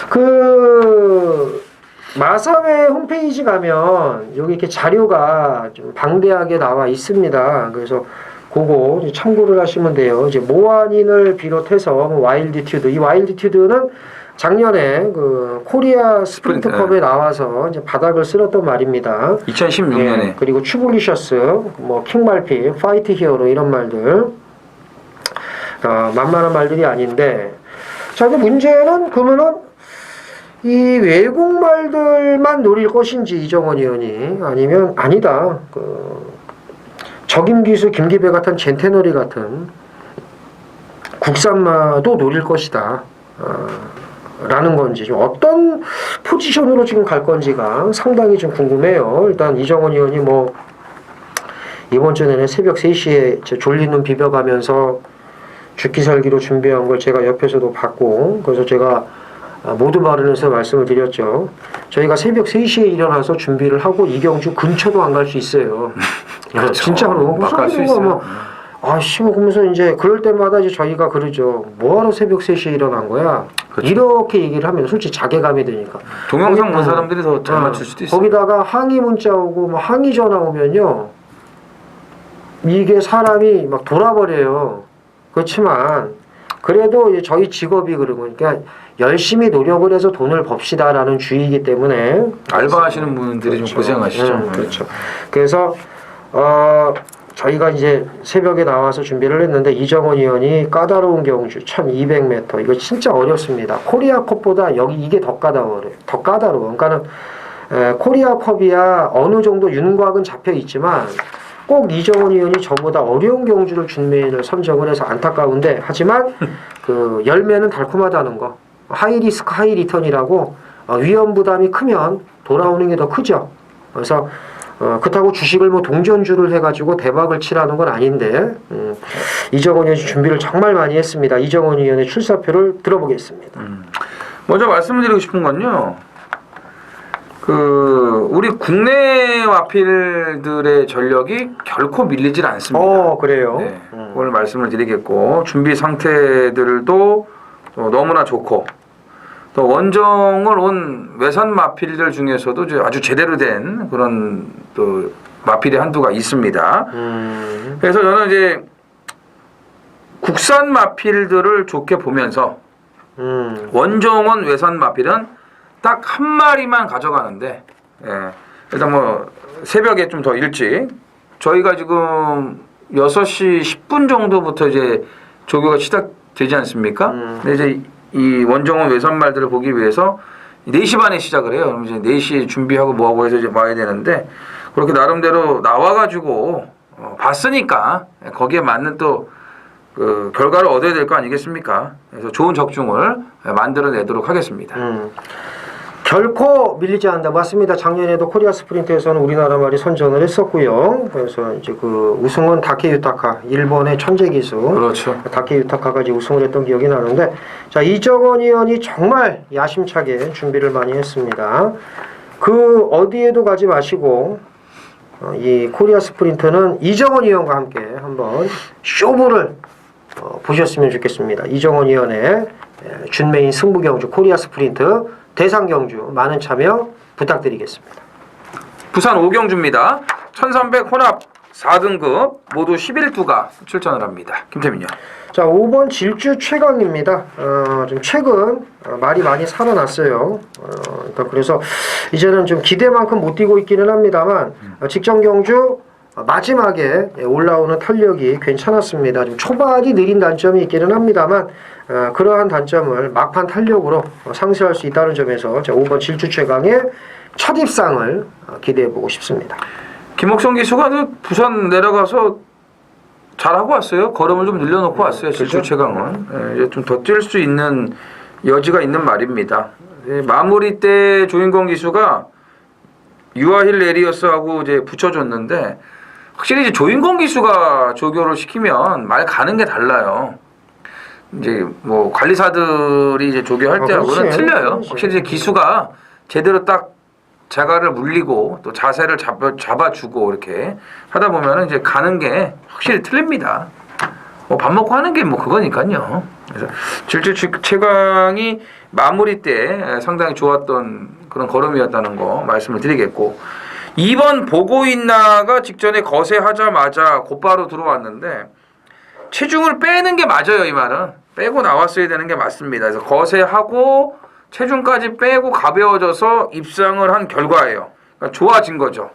그 마사회 홈페이지 가면 여기 이렇게 자료가 좀 방대하게 나와 있습니다. 그래서 그거 참고를 하시면 돼요. 이제 모아닌을 비롯해서 와일드튜드, 이 와일드튜드는 작년에 그 코리아 스프린트컵에 나와서 이제 바닥을 쓸었던 말입니다. 2016년에. 예, 그리고 추블리셔스, 뭐 킹말피, 파이트 히어로 이런 말들 만만한 말들이 아닌데 자, 근데 문제는 그러면은 이 외국 말들만 노릴 것인지 이정원 의원이 아니면 아니다. 그 적임기수 김기배 같은 젠테너리 같은 국산마도 노릴 것이다. 라는 건지 좀 어떤 포지션으로 지금 갈 건지가 상당히 좀 궁금해요. 일단 이정원 의원이 뭐 이번 주 내내 새벽 3시에 졸린 눈 비벼가면서 죽기 살기로 준비한 걸 제가 옆에서도 봤고 그래서 제가 모두 발언에서 말씀을 드렸죠. 저희가 새벽 3시에 일어나서 준비를 하고 이경주 근처도 안 갈 수 있어요. 그렇죠. 진짜로. 막 갈 수 있어요. 뭐, 아씨, 뭐, 그러면서 이제 그럴 때마다 이제 저희가 그러죠. 뭐하러 새벽 3시에 일어난 거야? 그렇죠. 이렇게 얘기를 하면 솔직히 자괴감이 되니까. 동영상 본 사람들이 더 잘 맞출 수도 있어요. 거기다가 항의 문자 오고 뭐 항의 전화 오면요. 이게 사람이 막 돌아버려요. 그렇지만 그래도 이제 저희 직업이 그런 거니까 열심히 노력을 해서 돈을 법시다라는 주의이기 때문에 알바하시는 분들이 그렇죠. 좀 고생하시죠. 그렇죠. 그래서 저희가 이제 새벽에 나와서 준비를 했는데 이정원 의원이 까다로운 경주 1200m 이거 진짜 어렵습니다. 코리아컵보다 여기 이게 더 까다로워요. 더 까다로워. 그러니까는 코리아컵이야 어느 정도 윤곽은 잡혀 있지만 꼭 이정원 의원이 저보다 어려운 경주를 준비를 선정을 해서 안타까운데 하지만 그 열매는 달콤하다는 거. 하이 리스크 하이 리턴이라고 위험 부담이 크면 돌아오는 게 더 크죠. 그래서 그렇다고 주식을 뭐 동전주를 해가지고 대박을 치라는 건 아닌데 이정원 의원이 준비를 정말 많이 했습니다. 이정원 의원의 출사표를 들어보겠습니다. 먼저 말씀드리고 싶은 건요. 그 우리 국내 마필들의 전력이 결코 밀리질 않습니다. 그래요. 네, 오늘 말씀을 드리겠고 준비 상태들도 너무나 좋고 또 원정을 온 외산 마필들 중에서도 이제 아주 제대로 된 그런 또 마필이 한두가 있습니다. 그래서 저는 이제 국산 마필들을 좋게 보면서 원정원 외산 마필은 딱 한 마리만 가져가는데 일단 뭐 새벽에 좀 더 일찍 저희가 지금 6시 10분 정도부터 이제 조교가 시작되지 않습니까? 근데 이제 이 원정원 외산말들을 보기 위해서 4시 반에 시작을 해요. 그럼 이제 4시에 준비하고 뭐하고 해서 이제 와야 되는데 그렇게 나름대로 나와가지고 봤으니까 거기에 맞는 또 그 결과를 얻어야 될 거 아니겠습니까? 그래서 좋은 적중을 만들어내도록 하겠습니다. 결코 밀리지 않는다. 맞습니다. 작년에도 코리아 스프린트에서는 우리나라 말이 선전을 했었고요. 그래서 이제 그 우승은 다케 유타카, 일본의 천재 기수. 그렇죠. 다케 유타카가 이제 우승을 했던 기억이 나는데, 자, 이정원 의원이 정말 야심차게 준비를 많이 했습니다. 그 어디에도 가지 마시고 이 코리아 스프린트는 이정원 의원과 함께 한번 쇼부를 보셨으면 좋겠습니다. 이정원 의원의 준메인 승부경주 코리아 스프린트 대상경주 많은 참여 부탁드리겠습니다. 부산 5경주입니다. 1300 혼합 4등급 모두 11두가 출전을 합니다. 김태민 의원. 자, 5번 질주 최강입니다. 좀 최근 말이 많이 살아났어요. 그러니까 그래서 이제는 좀 기대만큼 못 뛰고 있기는 합니다만 직전 경주 마지막에 올라오는 탄력이 괜찮았습니다. 좀 초반이 느린 단점이 있기는 합니다만 그러한 단점을 막판 탄력으로 상쇄할 수 있다는 점에서 5번 질주 최강의 첫 입상을 기대해보고 싶습니다. 김옥성 기수가 부산 내려가서 잘하고 왔어요. 걸음을 좀 늘려놓고 왔어요. 질주 최강은. 이제 좀 더 뛸 수 있는 여지가 있는 말입니다. 마무리 때 조인권 기수가 유아힐 레리어스하고 이제 붙여줬는데 확실히 이제 조인권 기수가 조교를 시키면 말 가는 게 달라요. 이제 뭐 관리사들이 이제 조교할 때하고는 틀려요. 그렇지. 확실히 이제 기수가 제대로 딱 자가를 물리고 또 자세를 잡아주고 이렇게 하다 보면은 이제 가는 게 확실히 틀립니다. 뭐 밥 먹고 하는 게 뭐 그거니까요. 그래서 질주 최강이 마무리 때 상당히 좋았던 그런 걸음이었다는 거 말씀을 드리겠고 2번 보고 있나가 직전에 거세하자마자 곧바로 들어왔는데 체중을 빼는 게 맞아요. 이 말은 빼고 나왔어야 되는 게 맞습니다. 그래서 거세하고 체중까지 빼고 가벼워져서 입상을 한 결과예요. 그러니까 좋아진 거죠.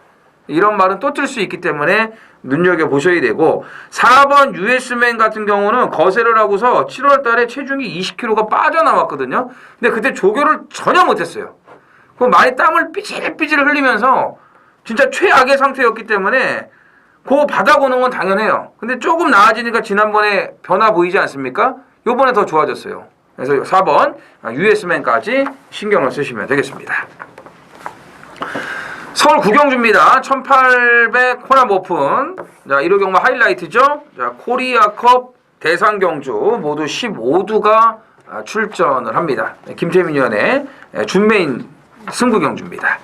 이런 말은 또 뜰 수 있기 때문에 눈여겨보셔야 되고 4번 US맨 같은 경우는 거세를 하고서 7월 달에 체중이 20kg가 빠져나왔거든요. 근데 그때 조교를 전혀 못했어요. 그 많이 땀을 삐질삐질 흘리면서 진짜 최악의 상태였기 때문에 그거 받아보는 건 당연해요. 근데 조금 나아지니까 지난번에 변화 보이지 않습니까? 요번에 더 좋아졌어요. 그래서 4번 US맨까지 신경을 쓰시면 되겠습니다. 서울 구경주입니다. 1800 호남 오픈. 자, 1호 경마 하이라이트죠. 자, 코리아컵 대상경주 모두 15두가 출전을 합니다. 김태민 의원의 준메인 승부경주입니다.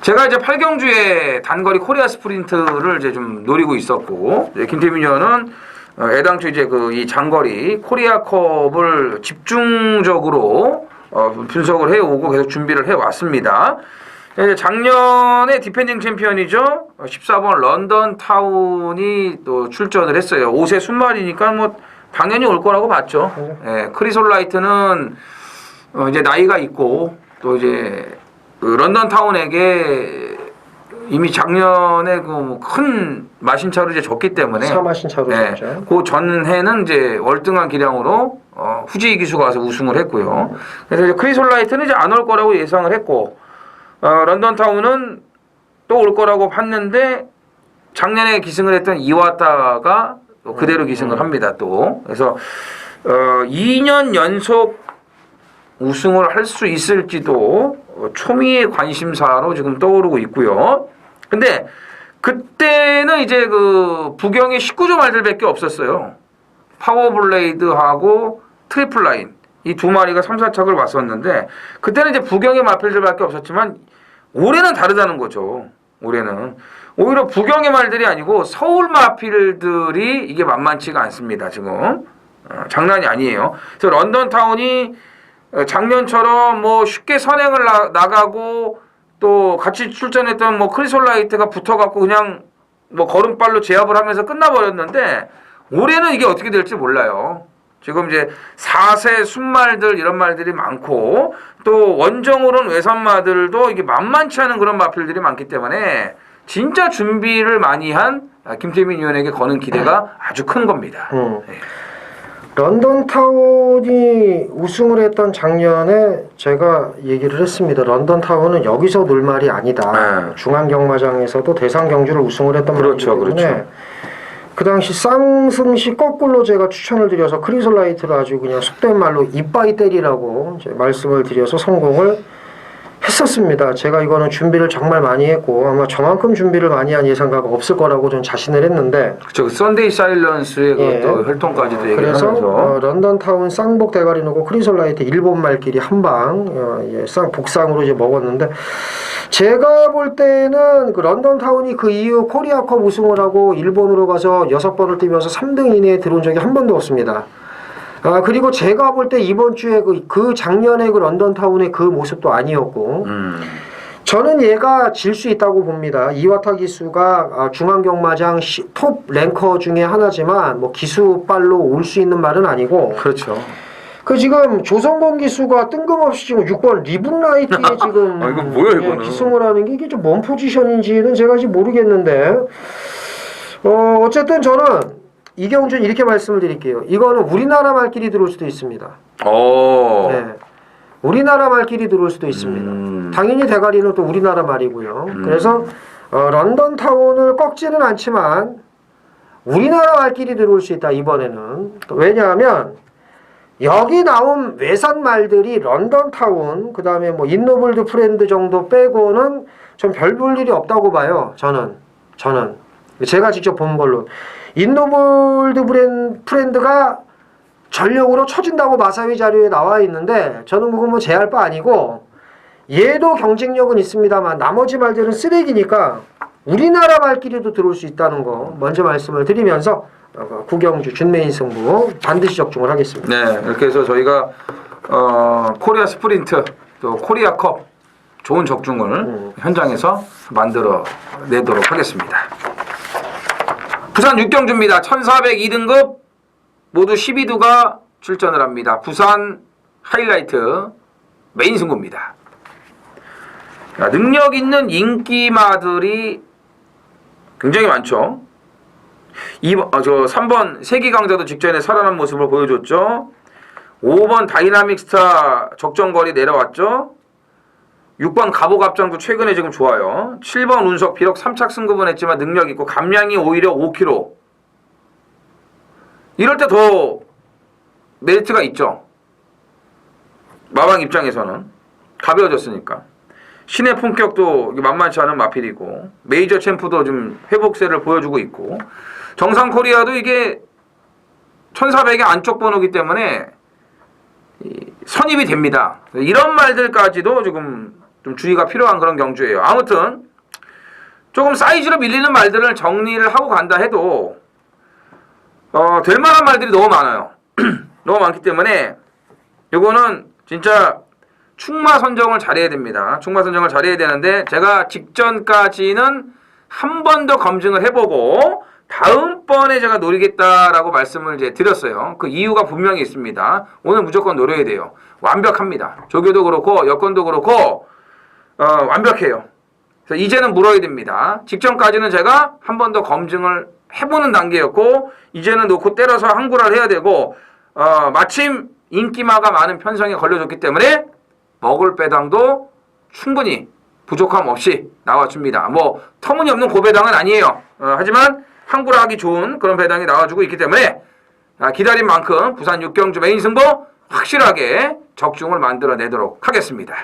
제가 이제 8경주에 단거리 코리아 스프린트를 이제 좀 노리고 있었고, 김태민 의원은 애당초 이제 이 장거리 코리아컵을 집중적으로 분석을 해오고 계속 준비를 해왔습니다. 작년에 디펜딩 챔피언이죠. 14번 런던 타운이 또 출전을 했어요. 5세 순말이니까 뭐 당연히 올 거라고 봤죠. 크리솔라이트는 이제 나이가 있고 또 이제 런던 타운에게 이미 작년에 큰 마신차로 이제 졌기 때문에 4마신차로 졌죠. 그 전해는 이제 월등한 기량으로 후지 기수가 와서 우승을 했고요. 그래서 이제 크리솔라이트는 이제 안 올 거라고 예상을 했고 런던 타운은 또 올 거라고 봤는데 작년에 기승을 했던 이와타가 또 그대로 기승을 합니다. 또 그래서 2년 연속 우승을 할 수 있을지도 초미의 관심사로 지금 떠오르고 있고요. 근데 그때는 이제 부경의 19조 말들밖에 없었어요. 파워블레이드하고 트리플라인 이 두 마리가 3, 4착을 왔었는데 그때는 이제 부경의 마필들밖에 없었지만 올해는 다르다는 거죠. 올해는 오히려 부경의 말들이 아니고 서울 마필들이 이게 만만치가 않습니다. 지금 장난이 아니에요. 그래서 런던 타운이 작년처럼 뭐 쉽게 선행을 나가고 또 같이 출전했던 뭐 크리솔라이트가 붙어갖고 그냥 뭐 걸음발로 제압을 하면서 끝나버렸는데 올해는 이게 어떻게 될지 몰라요. 지금 이제 4세 순말들 이런 말들이 많고 또 원정으로는 외산마들도 이게 만만치 않은 그런 마필들이 많기 때문에 진짜 준비를 많이 한 김태민 의원에게 거는 기대가 아주 큰 겁니다. 네. 런던 타운이 우승을 했던 작년에 제가 얘기를 했습니다. 런던 타운은 여기서 놀 말이 아니다. 중앙경마장에서도 대상경주를 우승을 했던 말이기 때문에 그 당시 쌍승시 거꾸로 제가 추천을 드려서 크리솔라이트를 아주 그냥 속된 말로 이빠이 때리라고 이제 말씀을 드려서 성공을 했었습니다. 제가 이거는 준비를 정말 많이 했고 아마 저만큼 준비를 많이 한 예상가가 없을 거라고 좀 자신을 했는데 그쵸. 썬데이 사일런스의 그것도 혈통까지도 얘기를 그래서 하면서 런던 타운 쌍복 대가리 넣고 크리솔라이트 일본 말끼리 한방 복상으로 이제 먹었는데 제가 볼 때는 그 런던 타운이 그 이후 코리아컵 우승을 하고 일본으로 가서 6번을 뛰면서 3등 이내에 들어온 적이 한 번도 없습니다. 그리고 제가 볼 때 이번 주에 그 작년에 그 런던 타운의 그 모습도 아니었고 저는 얘가 질 수 있다고 봅니다. 이와타 기수가 중앙경마장 톱 랭커 중에 하나지만 뭐 기수빨로 올 수 있는 말은 아니고 그렇죠. 그 지금 조성건 기수가 뜬금없이 지금 6번 리븐라이트에 지금 이거 뭐야 이거는? 기승을 하는 게 이게 좀 뭔 포지션인지는 제가 지금 모르겠는데 어쨌든 저는 이경준 이렇게 말씀을 드릴게요. 이거는 우리나라 말끼리 들어올 수도 있습니다. 네. 우리나라 말끼리 들어올 수도 있습니다. 당연히 대가리는 또 우리나라 말이고요. 그래서 런던 타운을 꺾지는 않지만 우리나라 말끼리 들어올 수 있다 이번에는. 왜냐하면 여기 나온 외산 말들이 런던 타운 그다음에 뭐 인노블드 프렌드 정도 빼고는 좀 별 볼 일이 없다고 봐요. 저는 제가 직접 본 걸로 인노블드 프렌드가 전력으로 쳐진다고 마사위 자료에 나와 있는데 저는 그거 뭐 제할 바 아니고 얘도 경쟁력은 있습니다만 나머지 말들은 쓰레기니까 우리나라 말끼리도 들어올 수 있다는 거 먼저 말씀을 드리면서 구경주 준메인 승부 반드시 적중을 하겠습니다. 네, 이렇게 해서 저희가 코리아 스프린트 또 코리아컵 좋은 적중을 현장에서 만들어 내도록 하겠습니다. 부산 6경주입니다. 1402등급 모두 12두가 출전을 합니다. 부산 하이라이트 메인 승부입니다. 능력 있는 인기마들이 굉장히 많죠. 3번 세기 강자도 직전에 살아난 모습을 보여줬죠. 5번 다이나믹 스타 적정거리 내려왔죠. 6번 가보갑장도 최근에 지금 좋아요. 7번 운석 비록 3착 승급은 했지만 능력 있고 감량이 오히려 5kg. 이럴 때 더 메리트가 있죠. 마방 입장에서는 가벼워졌으니까. 신의 품격도 만만치 않은 마필이고 메이저 챔프도 좀 회복세를 보여주고 있고 정상 코리아도 이게 1400의 안쪽 번호기 때문에 선입이 됩니다. 이런 말들까지도 지금 좀 주의가 필요한 그런 경주예요. 아무튼 조금 사이즈로 밀리는 말들을 정리를 하고 간다 해도 될 만한 말들이 너무 많아요. 너무 많기 때문에 이거는 진짜 충마 선정을 잘해야 됩니다. 충마 선정을 잘해야 되는데 제가 직전까지는 한 번 더 검증을 해보고 다음번에 제가 노리겠다라고 말씀을 이제 드렸어요. 그 이유가 분명히 있습니다. 오늘 무조건 노려야 돼요. 완벽합니다. 조교도 그렇고 여건도 그렇고 완벽해요. 그래서 이제는 물어야 됩니다. 직전까지는 제가 한 번 더 검증을 해보는 단계였고 이제는 놓고 때려서 항구를 해야 되고 마침 인기마가 많은 편성에 걸려줬기 때문에 먹을 배당도 충분히 부족함 없이 나와줍니다. 뭐 터무니없는 고배당은 아니에요. 하지만 항구를 하기 좋은 그런 배당이 나와주고 있기 때문에 기다린 만큼 부산 6경주 메인 승부 확실하게 적중을 만들어내도록 하겠습니다.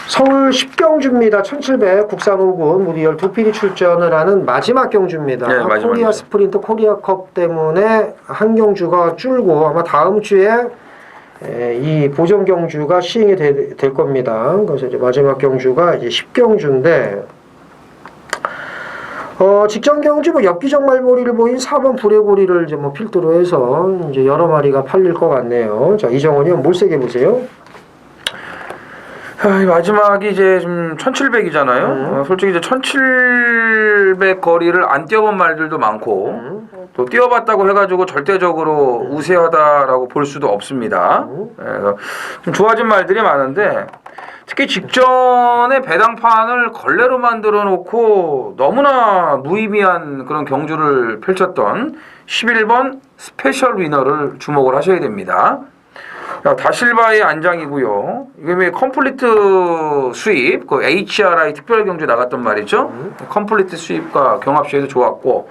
서울 10경주입니다. 1700 국산 5군 모두 12필이 출전을 하는 마지막 경주입니다. 네, 마지막이죠. 코리아 스프린트 코리아컵 때문에 한 경주가 줄고 아마 다음 주에 이 보정 경주가 시행이 될 겁니다. 그래서 이제 마지막 경주가 이제 10경주인데 직전 경주 뭐 엽기적 말머리를 보인 4번 불의고리를 이제 뭐 필두로 해서 이제 여러 마리가 팔릴 것 같네요. 자, 이정원이 형 몰세게 보세요. 마지막이 이제 좀 1700이잖아요. 솔직히 이제 1700 거리를 안 뛰어본 말들도 많고 또 뛰어봤다고 해가지고 절대적으로 우세하다라고 볼 수도 없습니다. 그래서 좀 좋아진 말들이 많은데 특히 직전에 배당판을 걸레로 만들어 놓고 너무나 무의미한 그런 경주를 펼쳤던 11번 스페셜 위너를 주목을 하셔야 됩니다. 다실바의 안장이고요. 이게 컴플리트 수입, 그 HRI 특별 경주 나갔던 말이죠. 컴플리트 수입과 경합시에도 좋았고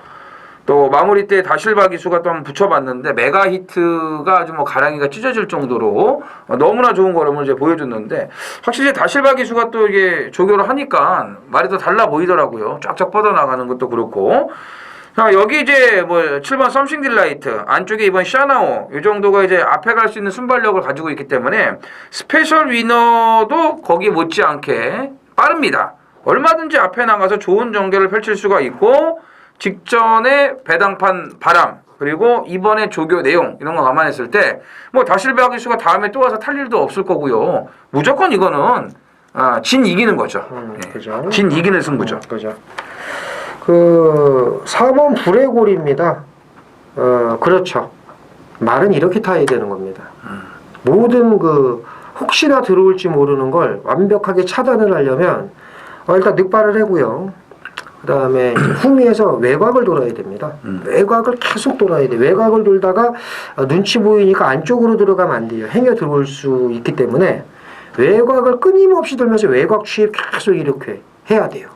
또 마무리 때 다실바 기수가 또 한번 붙여봤는데 메가 히트가 아주 뭐 가랑이가 찢어질 정도로 너무나 좋은 걸음을 이제 보여줬는데 확실히 다실바 기수가 또 이게 조교를 하니까 말이 더 달라 보이더라고요. 쫙쫙 뻗어나가는 것도 그렇고. 자, 여기 이제 뭐 7번 썸씽 딜라이트 안쪽에 이번 샤나오 이 정도가 이제 앞에 갈 수 있는 순발력을 가지고 있기 때문에 스페셜 위너도 거기 못지않게 빠릅니다. 얼마든지 앞에 나가서 좋은 전개를 펼칠 수가 있고 직전에 배당판 바람 그리고 이번에 조교 내용 이런 거 감안했을 때 뭐 다실바 기수가 다음에 또 와서 탈 일도 없을 거고요. 무조건 이거는 진 이기는 거죠. 그죠. 진 이기는 승부죠. 그죠. 그 4번 불의골입니다. 그렇죠. 말은 이렇게 타야 되는 겁니다. 모든 그 혹시나 들어올지 모르는 걸 완벽하게 차단을 하려면 일단 늑발을 하고요. 그 다음에 후미에서 외곽을 돌아야 됩니다. 외곽을 계속 돌아야 돼. 외곽을 돌다가 눈치 보이니까 안쪽으로 들어가면 안 돼요. 행여 들어올 수 있기 때문에 외곽을 끊임없이 돌면서 외곽 취입 계속 이렇게 해야 돼요.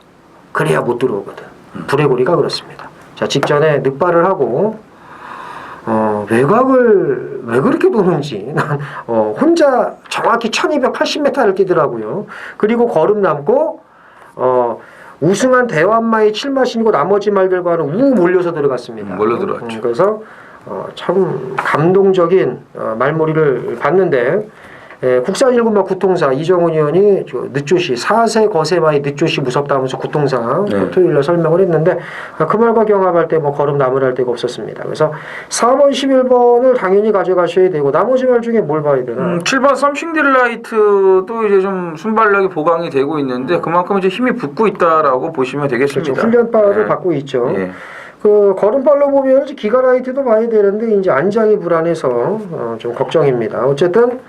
그래야 못 들어오거든. 불의고리가 그렇습니다. 자, 직전에 늑발을 하고 외곽을 왜 그렇게 도는지 난 혼자 정확히 1280m를 뛰더라고요. 그리고 걸음 남고 우승한 대환마의 7마신이고 나머지 말들과는 우 몰려서 들어갔습니다. 몰려 들어갔죠. 그래서 참 감동적인 말머리를 봤는데 국산 1군마 구통사 이정훈 의원이 늦조시 4세 거세마의 늦조시 무섭다면서 구통사 토요일날 설명을 했는데 그 말과 경합할 때 뭐 걸음 나무랄 데가 없었습니다. 그래서 4번 11번을 당연히 가져가셔야 되고 나머지 말 중에 뭘 봐야 되나? 7번 썸씽 딜라이트도 이제 좀 순발력이 보강이 되고 있는데 그만큼 이제 힘이 붙고 있다라고 보시면 되겠습니다. 그렇죠. 훈련바를 받고 있죠. 예. 그 걸음발로 보면 기가라이트도 봐야 되는데 이제 안장이 불안해서 좀 걱정입니다. 어쨌든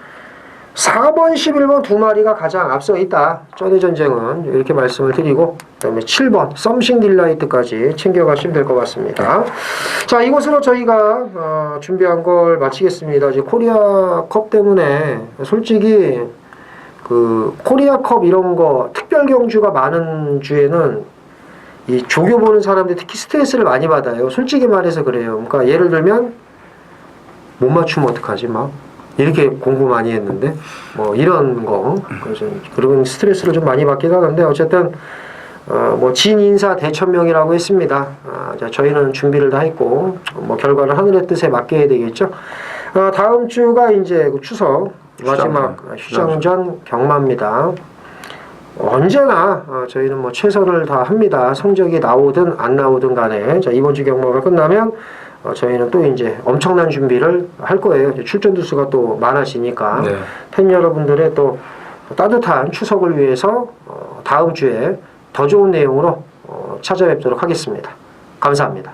4번, 11번 두 마리가 가장 앞서 있다. 쩌네 전쟁은 이렇게 말씀을 드리고 그다음에 7번 썸씽 딜라이트까지 챙겨가시면 될 것 같습니다. 자, 이것으로 저희가 준비한 걸 마치겠습니다. 이제 코리아컵 때문에 솔직히 그 코리아컵 이런 거 특별 경주가 많은 주에는 이 조교 보는 사람들이 특히 스트레스를 많이 받아요. 솔직히 말해서 그래요. 그러니까 예를 들면 못 맞추면 어떡하지 막 이렇게 공부 많이 했는데 뭐 이런 거 그래서 그런 스트레스를 좀 많이 받기도 하는데 어쨌든 뭐 진인사 대천명이라고 했습니다. 자, 저희는 준비를 다 했고 뭐 결과는 하늘의 뜻에 맡겨야 되겠죠. 다음 주가 이제 추석 마지막 휴장전 경마입니다. 언제나 저희는 뭐 최선을 다 합니다. 성적이 나오든 안 나오든 간에 자, 이번 주 경마가 끝나면 저희는 또 이제 엄청난 준비를 할 거예요. 출전 두수가 또 많아지니까 팬 여러분들의 또 따뜻한 추석을 위해서 다음 주에 더 좋은 내용으로 찾아뵙도록 하겠습니다. 감사합니다.